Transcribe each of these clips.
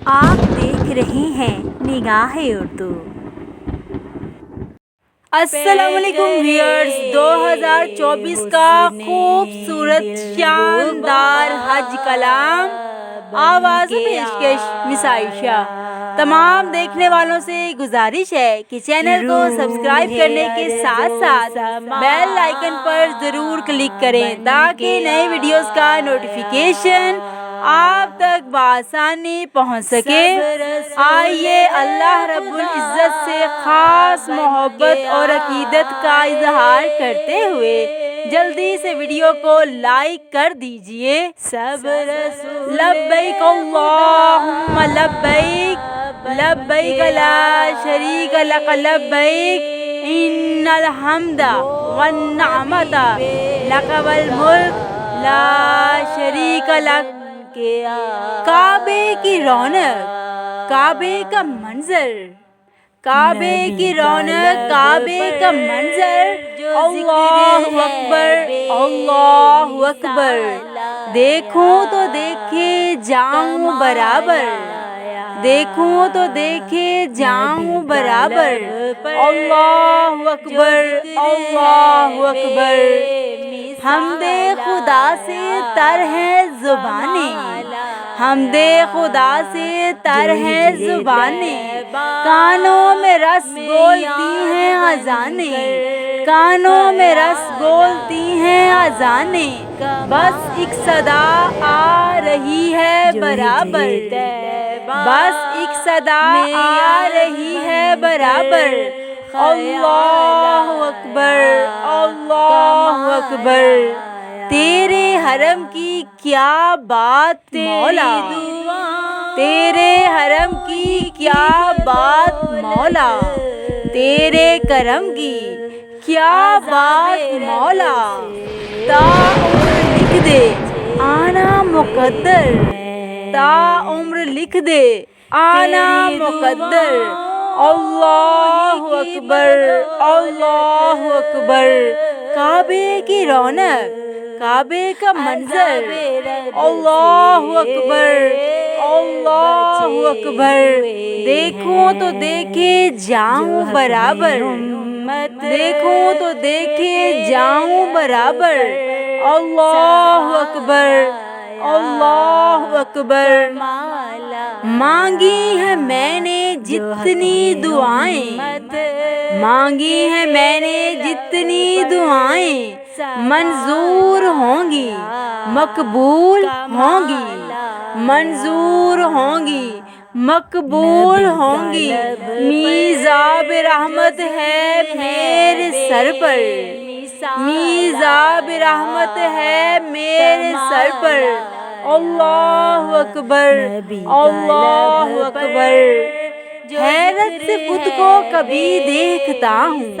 آپ دیکھ رہے ہیں نگاہ اردو۔ السلام علیکم ویئرز، 2024 کا خوبصورت شاندار حج کلام آواز پیشکش مس عائشہ۔ تمام دیکھنے والوں سے گزارش ہے کہ چینل کو سبسکرائب کرنے کے ساتھ ساتھ بیل آئیکن پر ضرور کلک کریں تاکہ نئے ویڈیوز کا نوٹیفیکیشن آپ تک بآسانی پہنچ سکے۔ آئیے اللہ رب العزت سے خاص محبت اور عقیدت کا اظہار کرتے ہوئے جلدی سے ویڈیو کو لائک کر دیجئے۔ لبیک اللہم لبیک، لبیک لا شریک لک لبیک، ان الحمد والنعمت لک والملک لا شریک لک۔ کعبے کی رونق، کعبے کا منظر، کعبے کی رونق، کعبے کا منظر، اللہ اکبر، اللہ اکبر۔ دیکھوں تو دیکھے جاؤں برابر، دیکھوں تو دیکھے جاؤں برابر، اللہ اکبر، اللہ اکبر۔ حمد خدا سے تر ہے زبانیں، حمد خدا سے تر ہے زبانیں، کانوں میں رس بولتی ہیں اذانیں، کانوں میں رس بولتی ہیں اذانیں، بس ایک صدا آ رہی ہے برابر، بس ایک صدا آ رہی ہے برابر، اللہ اکبر، اللہ اکبر۔ تیرے حرم کی کیا بات مولا، تیرے حرم کی کیا بات مولا، تیرے کرم کی کیا بات مولا، تا عمر لکھ دے آنا مقدر، تا عمر لکھ دے آنا مقدر، اللہ اکبر، اللہ اکبر۔ کعبے کی رونق، کعبے کا منظر، اللہ اکبر، اللہ اکبر۔ دیکھوں تو دیکھے جاؤں برابر، دیکھوں تو دیکھے جاؤں برابر، اللہ اکبر، اللہ اکبر۔ مانگی ہے میں نے جتنی دعائیں، مانگی ہے میں نے جتنی دعائیں، منظور ہوں گی مقبول ہوں گی، منظور ہوں گی مقبول ہوں گی۔ میزاب رحمت ہے میرے سر پر، میزاب رحمت ہے میرے سر پر، اللہ اکبر، اللہ اکبر۔ حیرت سے خود کو کبھی دیکھتا ہوں،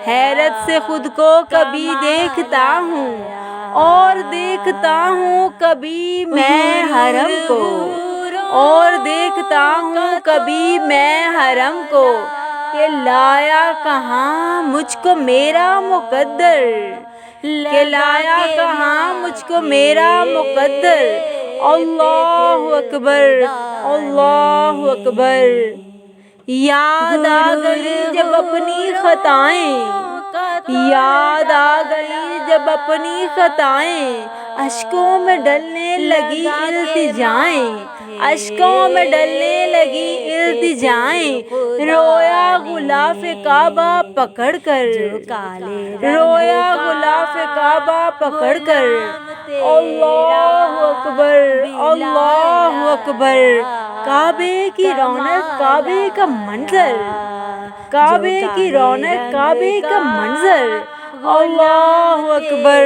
حیرت سے خود کو کبھی دیکھتا ہوں، اور دیکھتا ہوں کبھی میں حرم کو، اور دیکھتا ہوں کبھی میں حرم کو، کہ لایا کہاں مجھ کو میرا مقدر، کہ لایا کہاں مجھ کو میرا مقدر، اللہ اکبر، اللہ اکبر۔ یاد آ گئی جب اپنی خطائیں، یاد آ گئی جب اپنی خطائیں، اشکوں میں ڈلنے لگی التجائیں، اشکوں میں ڈلنے لگی التجائیں، رویا غلاف کعبہ پکڑ کر، رویا غلاف کعبہ پکڑ کر، اللہ اکبر، اللہ اکبر۔ کعبے کی رونق، کعبے کا منظر، کعبے کی رونق، کعبے کا منظر، اللہ اکبر،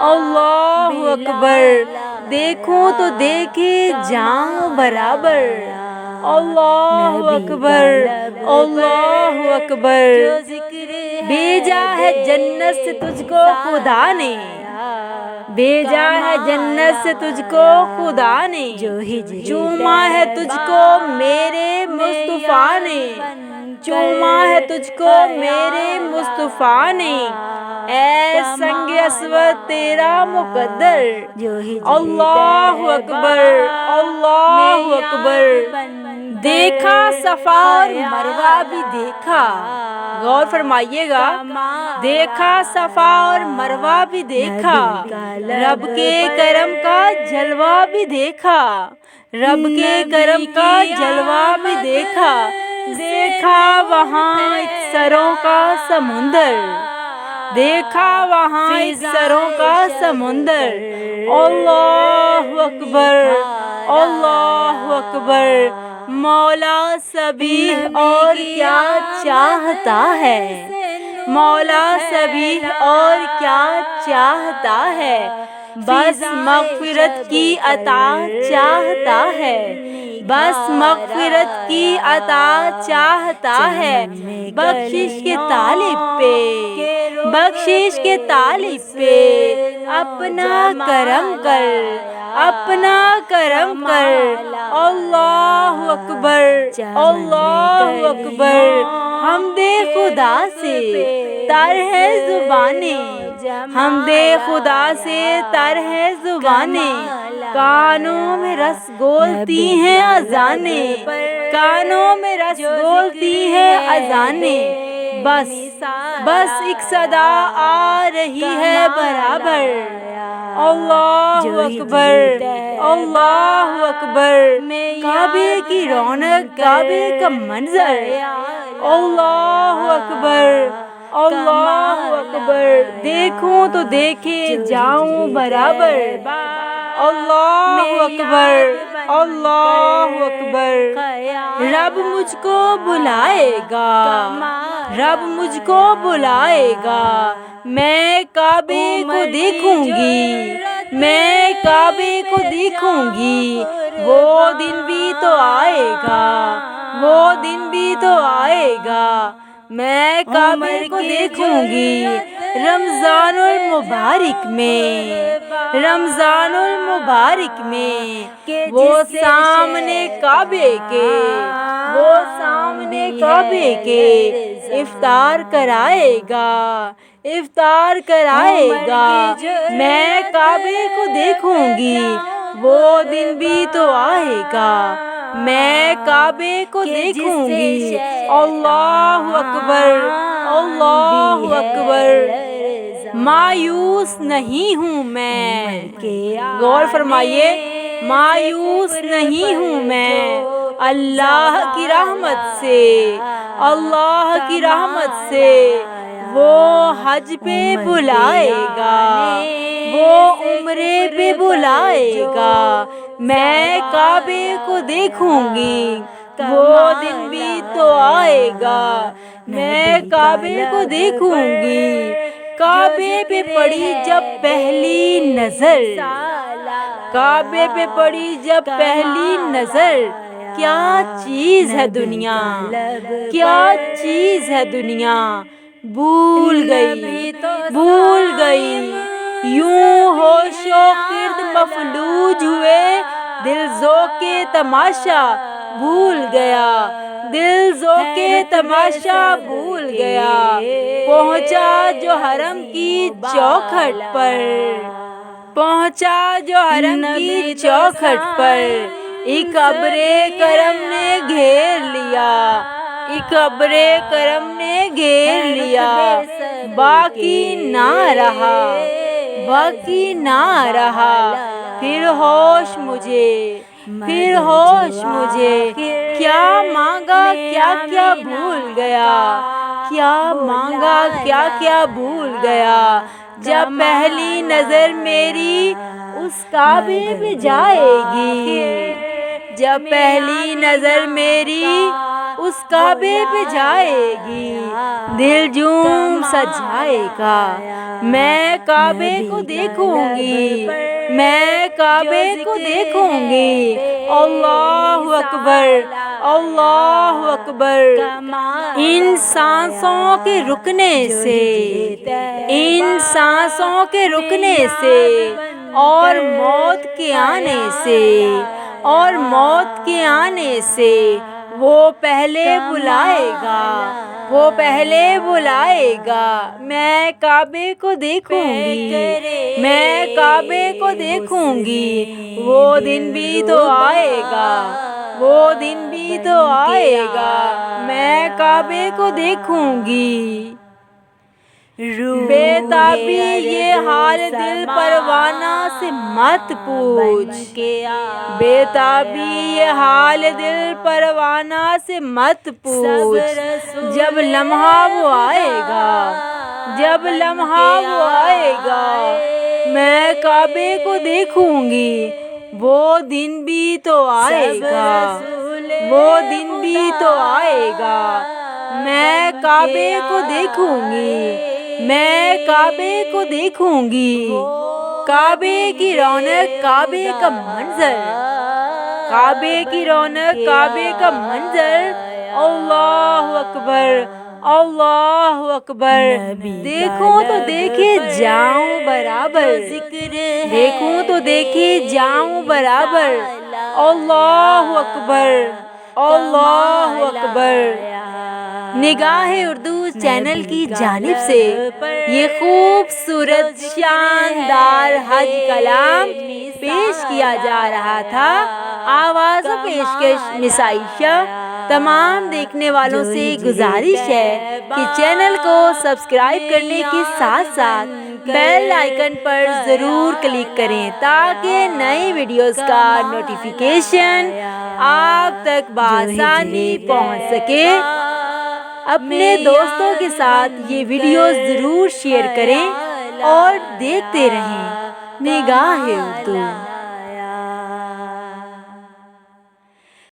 اللہ اکبر۔ دیکھوں تو دیکھے جاؤں برابر، اللہ اکبر، اللہ اکبر۔ بھیجا ہے جنت سے تجھ کو خدا نے، بھیجا ہے جنت سے تجھ کو خدا نے، چوما ہے تجھ کو میرے مصطفیٰ نے، چوما ہے تجھ کو میرے مصطفیٰ نے، اے سنگ اسود تیرا مقدر، اللہ اکبر اللہ اکبر۔ دیکھا صفا اور مروہ بھی دیکھا، غور فرمائیے گا، دیکھا صفا اور مروہ بھی دیکھا، رب کے کرم کا جلوہ بھی دیکھا، رب کے کرم کا جلوہ بھی دیکھا، دیکھا وہاں اکثروں کا سمندر، دیکھا وہاں اکثروں کا سمندر، اللہ اکبر اللہ اکبر۔ مولا سبیح اور کیا چاہتا ہے، مولا سبیح اور کیا چاہتا ہے، بس مغفرت کی عطا چاہتا ہے، بس مغفرت کی عطا چاہتا ہے، بخشش کے طالب پہ، بخشش کے طالب پہ اپنا کرم کر، اپنا کرم کر، اللہ اکبر اللہ اکبر۔ حمد خدا سے تر ہے زبانیں، حمد خدا سے تر ہے زبانیں، کانوں میں رس گولتی ہیں اذانیں، کانوں میں رس گولتی ہیں اذانیں، بس ایک صدا آ رہی ہے برابر، اللہ اکبر اللہ اکبر۔ کعبے کی رونق، کعبے کا منظر، اللہ اکبر اللہ اکبر۔ دیکھوں تو دیکھے جاؤں برابر، اللہ اکبر اللہ اکبر۔ رب مجھ کو بلائے گا، رب مجھ کو بلائے گا، میں کعبے کو دیکھوں گی، میں کعبے کو دیکھوں گی، وہ دن بھی تو آئے گا، وہ دن بھی تو آئے گا، میں کعبے کو دیکھوں گی۔ رمضان المبارک میں، رمضان المبارک میں وہ سامنے کعبے کے، وہ سامنے کعبے کے افطار کرائے گا، افطار کرائے گا، میں کعبے کو دیکھوں گی، وہ دن بھی تو آئے گا، میں کعبے کو دیکھوں گی، اللہ اکبر اللہ اکبر۔ مایوس نہیں ہوں میں، غور فرمائیے، مایوس نہیں ہوں میں، اللہ کی رحمت سے، اللہ کی رحمت سے وہ حج پہ بلائے گا، وہ عمرے پہ بلائے گا، میں کعبے کو دیکھوں گی، وہ دن بھی تو آئے گا، میں کعبے کو دیکھوں گی۔ کعبے پہ پڑی جب پہلی نظر، کعبے پہ پڑی جب پہلی نظر، کیا چیز ہے دنیا، کیا چیز ہے دنیا، بھول گئی بھول گئی، یوں ہوش و خرد مفلوج ہوئے، دل ذوق تماشا بھول گیا، دل ذوق تماشا بھول گیا، پہنچا جو حرم کی چوکھٹ پر، پہنچا جو حرم کی چوکھٹ پر، ایک ابر کرم نے گھیر لیا، ایک ابر کرم نے گھیر لیا، باقی نہ رہا، باقی نہ رہا، پھر ہوش مجھے، پھر ہوش مجھے، کیا مانگا کیا کیا بھول گیا، کیا مانگا کیا کیا بھول گیا، جب پہلی نظر میری اس کعبے پہ جائے گی، جب پہلی نظر میری اس کعبے پہ جائے گی، دل جھوم سجائے گا، میں کعبے کو دیکھوں گی، میں کعبے کو دیکھوں گی، اللہ اکبر اللہ اکبر۔ ان سانسوں کے رکنے سے، ان سانسوں کے رکنے سے، اور موت کے آنے سے، اور موت کے آنے سے وہ پہلے بلائے گا، وہ پہلے بلائے گا، میں کعبے کو دیکھوں گی، میں کعبے کو دیکھوں گی، وہ دن بھی تو آئے گا، وہ دن بھی تو آئے گا، میں کعبے کو دیکھوں گی۔ بے تابی یہ حال دل پروانہ سے مت پوچھ، بے تابی یہ حال دل پروانہ سے مت پوچھ، جب لمحہ وہ آئے گا، جب لمحہ وہ آئے گا، میں کعبے کو دیکھوں گی، وہ دن بھی تو آئے گا، وہ دن بھی تو آئے گا، میں کعبے کو دیکھوں گی، میں کعبے کو دیکھوں گی۔ کعبے کی رونق، کعبے کا منظر، کعبے کی رونق، کعبے کا منظر، اللہ اکبر، اللہ اکبر۔ دیکھوں تو دیکھے جاؤں برابر، دیکھوں تو دیکھے جاؤں برابر، اللہ اکبر، اللہ اکبر۔ نگاہ اردو چینل کی جانب سے یہ خوبصورت شاندار حج کلام پیش کیا جا رہا تھا۔ آواز و پیشکش مس عائشہ۔ تمام دیکھنے والوں سے گزارش ہے کہ چینل کو سبسکرائب کرنے کے ساتھ ساتھ بیل آئیکن پر ضرور کلک کریں تاکہ نئی ویڈیوز کا نوٹیفیکیشن آپ تک بآسانی پہنچ سکے۔ اپنے دوستوں کے ساتھ یہ ویڈیو ضرور شیئر کریں اور دیکھتے رہیں نگاہ اردو۔